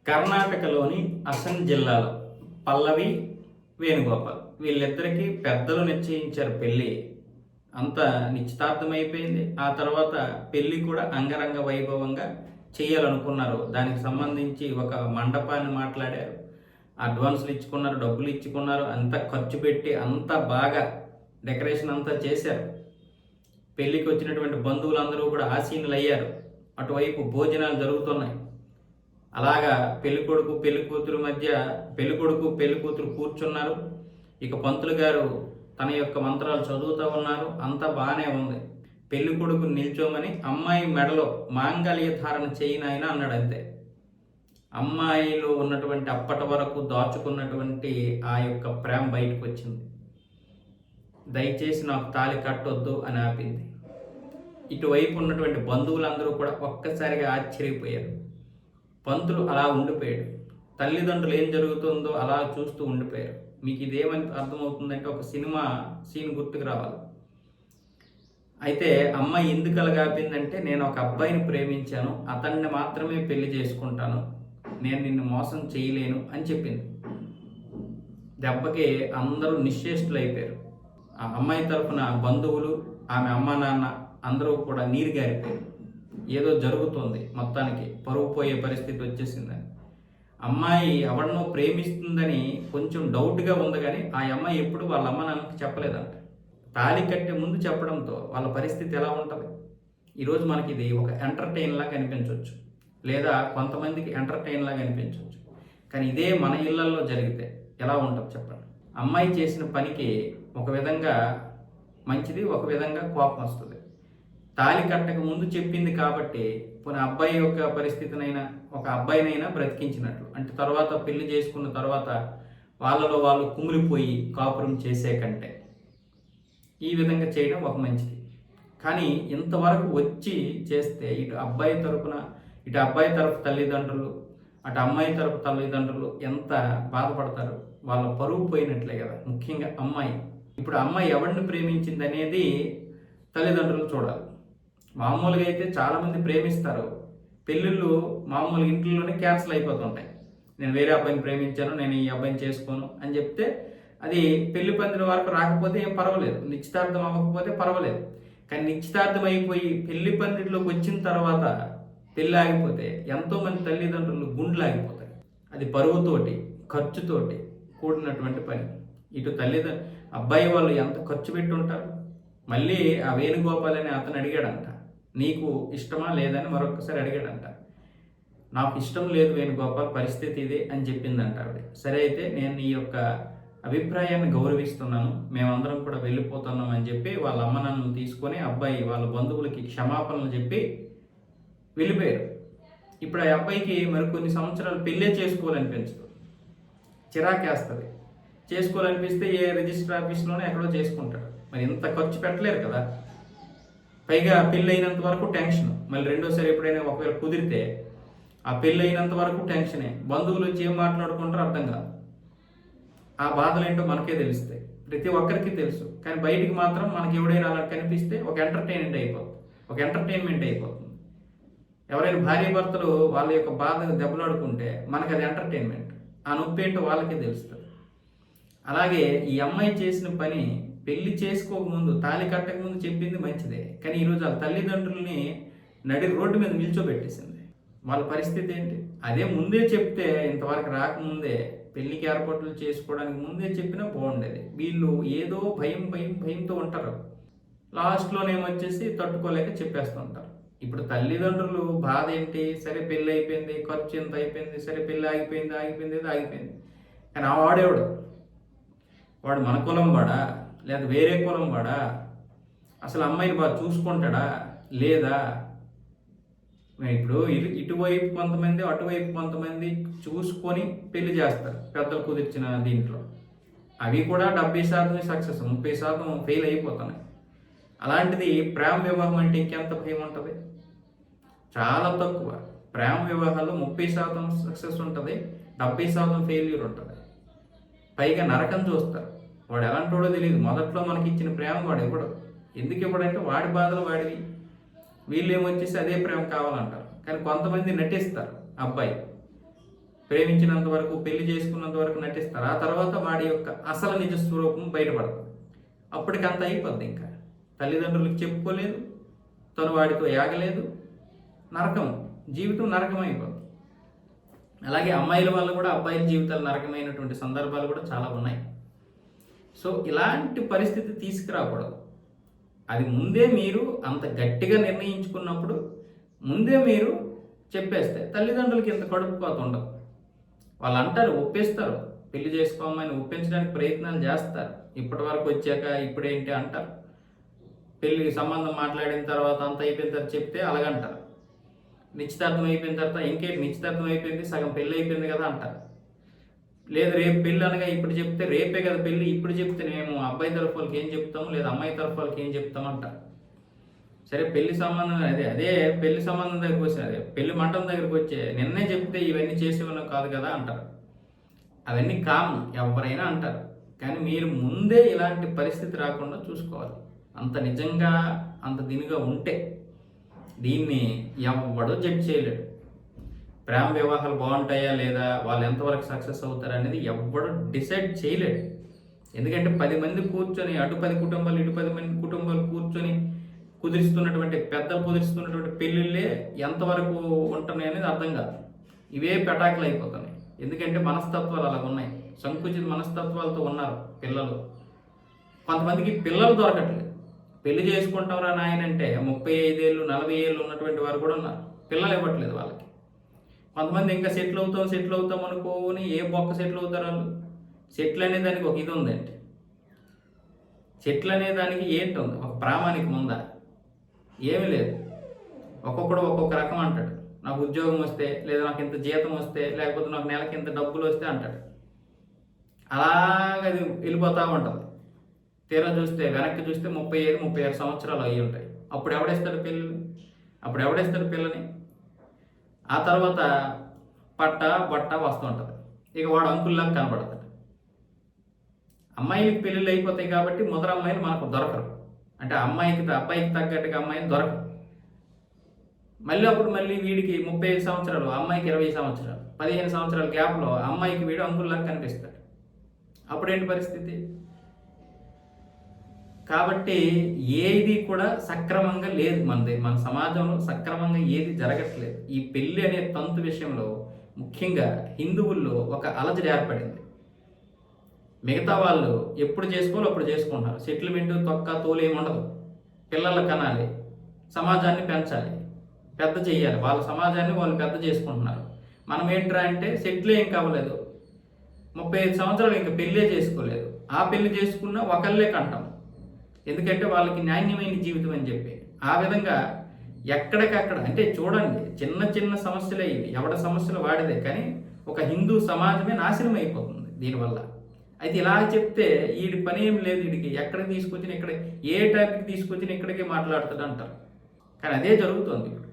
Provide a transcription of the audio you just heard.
కర్ణాటకలోని అసన్ జిల్లాలో పల్లవి, వేణుగోపాల్ వీళ్ళిద్దరికీ పెద్దలు నిశ్చయించారు పెళ్ళి. అంతా నిశ్చితార్థమైపోయింది. ఆ తర్వాత పెళ్ళి కూడా అంగరంగ వైభవంగా చేయాలనుకున్నారు. దానికి సంబంధించి ఒక మండపాన్ని మాట్లాడారు, అడ్వాన్సులు ఇచ్చుకున్నారు, డబ్బులు ఇచ్చుకున్నారు, అంతా ఖర్చు పెట్టి అంతా బాగా డెకరేషన్ అంతా చేశారు. పెళ్ళికి వచ్చినటువంటి బంధువులందరూ కూడా ఆసీనులు అయ్యారు. అటువైపు భోజనాలు జరుగుతున్నాయి. అలాగా పెళ్ళికొడుకు పెళ్ళికూతురు మధ్య పెళ్ళికొడుకు పెళ్ళికూతురు కూర్చున్నారు. ఇక పంతులు గారు తన యొక్క మంత్రాలు చదువుతూ ఉన్నారు. అంతా బాగానే ఉంది. పెళ్ళికొడుకు నిల్చోమని అమ్మాయి మెడలో మాంగళ్య ధారణ చేయనాయన అన్నాడు. అంతే. అమ్మాయిలో ఉన్నటువంటి అప్పటి వరకు దాచుకున్నటువంటి ఆ యొక్క ప్రేమ బయటకు వచ్చింది. దయచేసి నాకు తాళి కట్టొద్దు అని ఆపింది. ఇటువైపు ఉన్నటువంటి బంధువులందరూ కూడా ఒక్కసారిగా ఆశ్చర్యపోయారు. పంతులు అలా ఉండిపోయాడు. తల్లిదండ్రులు ఏం జరుగుతుందో అలా చూస్తూ ఉండిపోయారు. మీకు ఇదేమని అర్థమవుతుందంటే ఒక సినిమా సీన్ గుర్తుకు రావాలి. అయితే అమ్మాయి ఎందుకు అలాగాపిందంటే, నేను ఒక అబ్బాయిని ప్రేమించాను, అతన్ని మాత్రమే పెళ్లి చేసుకుంటాను, నేను నిన్ను మోసం చేయలేను అని చెప్పింది. దెబ్బకి అందరూ నిశ్చేష్టులు అయిపోయారు. ఆ అమ్మాయి తరఫున బంధువులు, ఆమె అమ్మ నాన్న అందరూ కూడా నీరు గారిపోయారు. ఏదో జరుగుతుంది, మొత్తానికి పరువు పోయే పరిస్థితి వచ్చేసిందని. అమ్మాయి ఎవరినో ప్రేమిస్తుందని కొంచెం డౌట్గా ఉంది, కానీ ఆ అమ్మాయి ఎప్పుడు వాళ్ళ అమ్మ నాన్నకి చెప్పలేదంట. తాళి కట్టే ముందు చెప్పడంతో వాళ్ళ పరిస్థితి ఎలా ఉంటుంది? ఈరోజు మనకి ఇది ఒక ఎంటర్టైన్లా కనిపించవచ్చు, లేదా కొంతమందికి ఎంటర్టైన్లా కనిపించవచ్చు. కానీ ఇదే మన ఇళ్లల్లో జరిగితే ఎలా ఉంటుంది చెప్పండి? అమ్మాయి చేసిన పనికి ఒక విధంగా మంచిది, ఒక విధంగా కోపం వస్తుంది. తాళి కట్టక ముందు చెప్పింది కాబట్టి పోనీ అబ్బాయి యొక్క పరిస్థితినైనా, ఒక అబ్బాయినైనా బ్రతికించినట్లు. అంటే తర్వాత పెళ్లి చేసుకున్న తర్వాత వాళ్ళలో వాళ్ళు కుమిలిపోయి కాపురం చేసే కంటే ఈ విధంగా చేయడం ఒక మంచిది. కానీ ఇంతవరకు వచ్చి చేస్తే ఇటు అబ్బాయి తరపు తల్లిదండ్రులు, అటు అమ్మాయి తరపు తల్లిదండ్రులు ఎంత బాధపడతారు. వాళ్ళ పరువు పోయినట్లే కదా. ముఖ్యంగా అమ్మాయి, ఇప్పుడు అమ్మాయి ఎవరిని ప్రేమించింది అనేది తల్లిదండ్రులు చూడాలి. మామూలుగా అయితే చాలామంది ప్రేమిస్తారు, పెళ్ళిళ్ళు మామూలు ఇంట్లోనే క్యాన్సిల్ అయిపోతుంటాయి. నేను వేరే అబ్బాయిని ప్రేమించాను, నేను ఈ అబ్బాయిని చేసుకోను అని చెప్తే అది పెళ్లి పందిరి వరకు రాకపోతే ఏం పర్వాలేదు, నిశ్చితార్థం అవ్వకపోతే పర్వాలేదు. కానీ నిశ్చితార్థం అయిపోయి పెళ్లి పందిరిలోకి వచ్చిన తర్వాత పెళ్ళి ఆగిపోతే ఎంతోమంది తల్లిదండ్రులు గుండెలు ఆగిపోతాయి. అది పరువుతోటి ఖర్చుతోటి కూడినటువంటి పని. ఇటు అబ్బాయి వాళ్ళు ఎంత ఖర్చు పెట్టి ఉంటారు. మళ్ళీ ఆ వేణుగోపాల్ అని అతను అడిగాడంట, నీకు ఇష్టమా లేదని మరొకసారి అడిగాడంట. నాకు ఇష్టం లేదు వేణుగోపాల్, పరిస్థితి ఇదే అని చెప్పిందంట ఆవిడ. సరే అయితే నేను ఈ యొక్క అభిప్రాయాన్ని గౌరవిస్తున్నాను, మేమందరం కూడా వెళ్ళిపోతున్నాం అని చెప్పి వాళ్ళ అమ్మ నాన్నలు తీసుకొని అబ్బాయి వాళ్ళ బంధువులకి క్షమాపణలు చెప్పి వెళ్ళిపోయారు. ఇప్పుడు ఆ అబ్బాయికి మరికొన్ని సంవత్సరాలు పెళ్ళే చేసుకోవాలనిపించదు, చిరాకేస్తుంది. చేసుకోవాలనిపిస్తే ఏ రిజిస్టర్ ఆఫీస్లోనే ఎక్కడో చేసుకుంటాడు. మరి ఇంత ఖర్చు పెట్టలేరు కదా. పైగా పెళ్ళి అయినంత వరకు టెన్షన్. మళ్ళీ రెండోసారి ఎప్పుడైనా ఒకవేళ కుదిరితే ఆ పెళ్ళి అయినంత వరకు టెన్షనే. బంధువులు వచ్చి ఏం మాట్లాడుకుంటారో అర్థం కాదు. ఆ బాధలు ఏంటో మనకే తెలుస్తాయి, ప్రతి ఒక్కరికి తెలుసు. కానీ బయటికి మాత్రం మనకి ఎవడైనా అలా కనిపిస్తే ఒక ఎంటర్టైన్మెంట్ అయిపోతుంది. ఎవరైనా భార్య భర్తలు వాళ్ళ యొక్క బాధను దెబ్బలాడుకుంటే మనకు అది ఎంటర్టైన్మెంట్. ఆ నొప్పి ఏంటో వాళ్ళకే తెలుస్తుంది. అలాగే ఈ అమ్మాయి చేసిన పని పెళ్లి చేసుకోకముందు, తాళి కట్టకముందు చెప్పింది మంచిదే. కానీ ఈరోజు వాళ్ళ తల్లిదండ్రుల్ని నడి రోడ్డు మీద నిల్చోబెట్టేసింది. వాళ్ళ పరిస్థితి ఏంటి? అదే ముందే చెప్తే, ఇంతవరకు రాకముందే పెళ్లికి ఏర్పాట్లు చేసుకోవడానికి ముందే చెప్పినా బాగుండేది. వీళ్ళు ఏదో భయంతో ఉంటారు. లాస్ట్లోనేమొచ్చేసి తట్టుకోలేక చెప్పేస్తుంటారు. ఇప్పుడు తల్లిదండ్రులు బాధ ఏంటి? సరే పెళ్ళి అయిపోయింది, ఖర్చు ఎంత అయిపోయింది, సరే పెళ్ళి ఆగిపోయింది. కానీ ఆ వాడు మన కులం వాడా లేదా వేరే కులం వాడా? అసలు అమ్మాయిని బాగా చూసుకుంటాడా లేదా? ఇప్పుడు ఇటువైపు కొంతమంది, అటువైపు కొంతమంది చూసుకొని పెళ్లి చేస్తారు పెద్దలు కుదిర్చిన దీంట్లో. అవి కూడా 70% సక్సెస్, 30% ఫెయిల్ అయిపోతున్నాయి. అలాంటిది ప్రేమ వివాహం అంటే ఇంకెంత భయం ఉంటుంది? చాలా తక్కువ. ప్రేమ వివాహాల్లో 30% సక్సెస్ ఉంటుంది, 70% ఫెయిల్యూర్ ఉంటుంది. పైగా నరకం చూస్తారు. వాడు ఎలాంటి వాడో తెలియదు. మొదట్లో మనకి ఇచ్చిన ప్రేమ వాడు ఇవ్వడు. ఎందుకు ఇవ్వడంటే వాడి బాధలు వాడివి, వీళ్ళు ఏమొచ్చేసి అదే ప్రేమ కావాలంటారు. కానీ కొంతమంది నటిస్తారు. అబ్బాయి ప్రేమించినంత వరకు, పెళ్లి చేసుకున్నంత వరకు నటిస్తారు. ఆ తర్వాత వాడి యొక్క అసలు నిజ స్వరూపం బయటపడుతుంది. అప్పటికంత అయిపోద్ది. ఇంకా తల్లిదండ్రులకు చెప్పుకోలేదు, తను వాడితో యాగలేదు, నరకం, జీవితం నరకం అయిపోద్ది. అలాగే అమ్మాయిల వల్ల కూడా అబ్బాయిల జీవితాలు నరకమైనటువంటి సందర్భాలు కూడా చాలా ఉన్నాయి. సో ఇలాంటి పరిస్థితి తీసుకురాకూడదు. అది ముందే మీరు అంత గట్టిగా నిర్ణయించుకున్నప్పుడు ముందే మీరు చెప్పేస్తే తల్లిదండ్రులకి ఇంత కడుపుకోత ఉండదు. వాళ్ళు అంటారు, ఒప్పిస్తారు, పెళ్లి చేసుకోమని ఒప్పించడానికి ప్రయత్నాలు చేస్తారు. ఇప్పటి వరకు వచ్చాక ఇప్పుడేంటి అంటారు. పెళ్లి సంబంధం మాట్లాడిన తర్వాత అంత అయిపోయిన తర్వాత చెప్తే అలాగంటారు. నిశ్చితార్థం అయిపోయిన తర్వాత ఇంకేంటి నిశ్చితార్థం అయిపోయింది, సగం పెళ్ళి అయిపోయింది కదా అంటారు. లేదు రేపు పెళ్ళి అనగా ఇప్పుడు చెప్తే రేపే కదా పెళ్ళి, ఇప్పుడు చెప్తే మేము అబ్బాయి తరఫు వాళ్ళకి ఏం చెప్తాము, లేదా అమ్మాయి తరఫు వాళ్ళకి ఏం చెప్తాము అంటారు. సరే పెళ్లి సంబంధం అదే పెళ్లి సంబంధం దగ్గరికి వచ్చి అదే పెళ్లి మంటపం దగ్గరికి వచ్చే నిన్నే చెప్తే ఇవన్నీ చేసేవన్నా కాదు కదా అంటారు. అవన్నీ కామన్, ఎవరైనా అంటారు. కానీ మీరు ముందే ఇలాంటి పరిస్థితి రాకుండా చూసుకోవాలి. అంత నిజంగా అంత దీనిగా ఉంటే దీన్ని ఎవడో జడ్జ్ చేయలేడు. ప్రేమ వివాహాలు బాగుంటాయా లేదా, వాళ్ళు ఎంతవరకు సక్సెస్ అవుతారు అనేది ఎవడు డిసైడ్ చేయలేడు. ఎందుకంటే 10 మంది కూర్చొని, అటు 10 కుటుంబాలు ఇటు 10 మంది కుటుంబాలు కూర్చొని కుదిరిస్తున్నటువంటి పెద్దలు కుదిరిస్తున్నటువంటి పెళ్ళిళ్ళే ఎంతవరకు ఉంటున్నాయి అనేది అర్థం కాదు. ఇవే పెటాకులు అయిపోతున్నాయి. ఎందుకంటే మనస్తత్వాలు అలాగ ఉన్నాయి. సంకుచిత మనస్తత్వాలతో ఉన్నారు పిల్లలు. కొంతమందికి పిల్లలు దొరకట్లేదు. పెళ్లి చేసుకుంటాంరా నాయనంటే 35 ఏళ్ళు 40 ఏళ్ళు ఉన్నటువంటి వారు కూడా ఉన్నారు. పిల్లలు ఇవ్వట్లేదు వాళ్ళకి. కొంతమంది ఇంకా సెటిల్ అవుతాం అనుకోని ఏ బొక్క సెటిల్ అవుతారు వాళ్ళు. సెటిల్ అనే దానికి ఒక ఇది ఉందండి. సెటిల్ అనే దానికి ఏంటి ఉంది, ఒక ప్రామాణికం ఉందా? ఏమీ లేదు. ఒక్కొక్కడు ఒక్కొక్క రకం అంటాడు. నాకు ఉద్యోగం వస్తే, లేదా నాకు ఇంత జీతం వస్తే, లేకపోతే నాకు నెలకి ఇంత డబ్బులు వస్తే అంటాడు. అలాగది వెళ్ళిపోతూ ఉంటుంది. తీరా చూస్తే వెనక్కి చూస్తే 35-36 సంవత్సరాలు అయ్యి ఉంటాయి. అప్పుడు ఎవడేస్తాడు పిల్లని? ఆ తర్వాత బట్ట వస్తూ ఉంటుంది. ఇక వాడు అంకుల్లాగా కనబడతాడు. అమ్మాయిలకి పెళ్ళిళ్ళు అయిపోతాయి కాబట్టి ముదర అమ్మాయిలు మనకు దొరకరు. అంటే అబ్బాయికి తగ్గట్టుగా అమ్మాయిలు దొరకరు. మళ్ళీ వీడికి 35 సంవత్సరాలు, అమ్మాయికి 20 సంవత్సరాలు, 15 సంవత్సరాల గ్యాప్లో అమ్మాయికి వీడు అంకుల్లాగా కనిపిస్తాడు. అప్పుడేంటి పరిస్థితి? కాబట్టి ఏది కూడా సక్రమంగా లేదు. మన సమాజంలో సక్రమంగా ఏది జరగట్లేదు. ఈ పెళ్లి అనే తంతు విషయంలో ముఖ్యంగా హిందువుల్లో ఒక అలజడి ఏర్పడింది. మిగతా వాళ్ళు ఎప్పుడు చేసుకోవాలో అప్పుడు చేసుకుంటున్నారు. సెటిల్మెంట్ తోలు ఏమి ఉండదు. పిల్లలు కనాలి, సమాజాన్ని పెంచాలి, పెద్ద చేయాలి. వాళ్ళ సమాజాన్ని వాళ్ళు పెద్ద చేసుకుంటున్నారు. మనం ఏంట్రా అంటే సెటిల్ ఏం కావలేదు, 35 సంవత్సరాలు ఇంకా పెళ్ళే చేసుకోలేదు. ఆ పెళ్లి చేసుకున్నా ఒకళ్ళే కంటాం. ఎందుకంటే వాళ్ళకి నాణ్యమైన జీవితం అని చెప్పి. ఆ విధంగా ఎక్కడికక్కడ అంటే చూడండి, చిన్న సమస్యలే ఇవి. ఎవడ సమస్యలు వాడిదే. కానీ ఒక హిందూ సమాజమే నాశనం అయిపోతుంది దీనివల్ల. అయితే ఇలా చెప్తే వీడి పని ఏం లేదు, వీడికి ఎక్కడికి తీసుకొచ్చిన ఇక్కడ ఏ టాపిక్ తీసుకొచ్చినా ఇక్కడికే మాట్లాడుతాడు అంటారు. కానీ అదే జరుగుతుంది ఇప్పుడు.